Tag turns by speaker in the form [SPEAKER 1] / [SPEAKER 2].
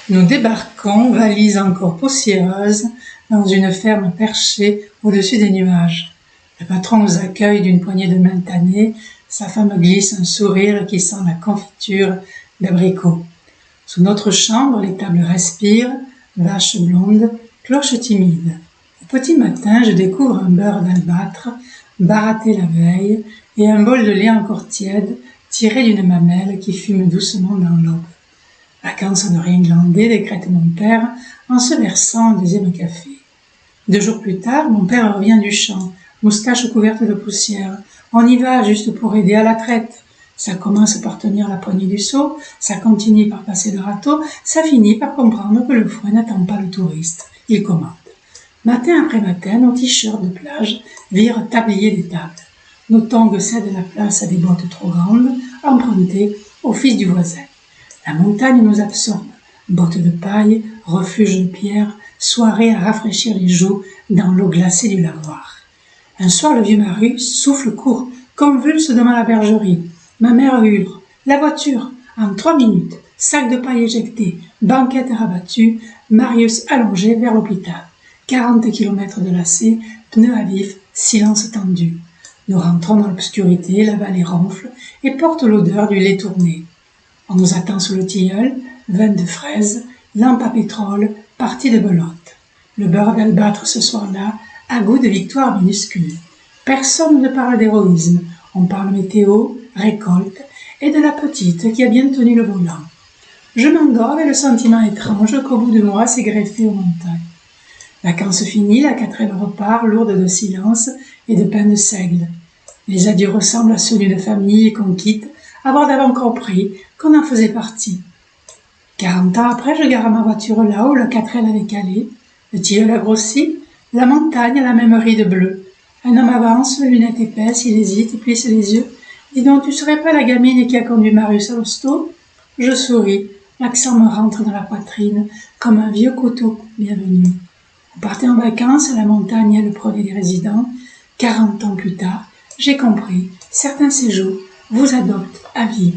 [SPEAKER 1] Nous débarquons, valises encore poussiéreuses, dans une ferme perchée au-dessus des nuages. Le patron nous accueille d'une poignée de main tannées, sa femme glisse un sourire qui sent la confiture d'abricot. Sous notre chambre, les tables respirent, vaches blondes, cloches timides. Au petit matin, je découvre un beurre d'albâtre, baratté la veille, et un bol de lait encore tiède, tiré d'une mamelle qui fume doucement dans l'aube. Vacances de rien glander, décrète mon père, en se versant un deuxième café. 2 jours plus tard, mon père revient du champ, moustache couverte de poussière. On y va juste pour aider à la traite. Ça commence par tenir la poignée du seau, ça continue par passer le râteau, ça finit par comprendre que le fouet n'attend pas le touriste. Il commande. Matin après matin, nos t-shirts de plage virent tablier des tables. Nos tongs cèdent la place à des bottes trop grandes, empruntées au fils du voisin. La montagne nous absorbe. Bottes de paille, refuge de pierre, soirée à rafraîchir les joues dans l'eau glacée du lavoir. Un soir, le vieux Marius souffle court, convulse devant la bergerie. Ma mère hurle. La voiture, en 3 minutes, sac de paille éjecté, banquette rabattue, Marius allongé vers l'hôpital. 40 kilomètres de lacets, pneus à vif, silence tendu. Nous rentrons dans l'obscurité, la vallée ronfle et porte l'odeur du lait tourné. On nous attend sous le tilleul, vin de fraise, lampe à pétrole, partie de belote. Le beurre d'albâtre ce soir-là a goût de victoire minuscule. Personne ne parle d'héroïsme. On parle météo, récolte et de la petite qui a bien tenu le volant. Je m'endors avec le sentiment étrange qu'au bout de moi s'est greffé aux montagnes. Vacances finies, la 4e repart, lourde de silence et de pain de seigle. Les adieux ressemblent à ceux d'une famille qu'on quitte, avoir d'avant compris qu'on en faisait partie. 40 ans après, je gare ma voiture là où la 4L avait calé. Le tilleul a grossi, la montagne a la même ride bleue. Un homme avance, lunettes épaisses, il hésite, il plisse les yeux. Dis donc, tu serais pas la gamine qui a conduit Marius à l'hosto? Je souris, l'accent me rentre dans la poitrine, comme un vieux couteau. Bienvenue. On partait en vacances, la montagne le prenait des résidents. 40 ans plus tard, j'ai compris, certains séjours vous adoptent à vie.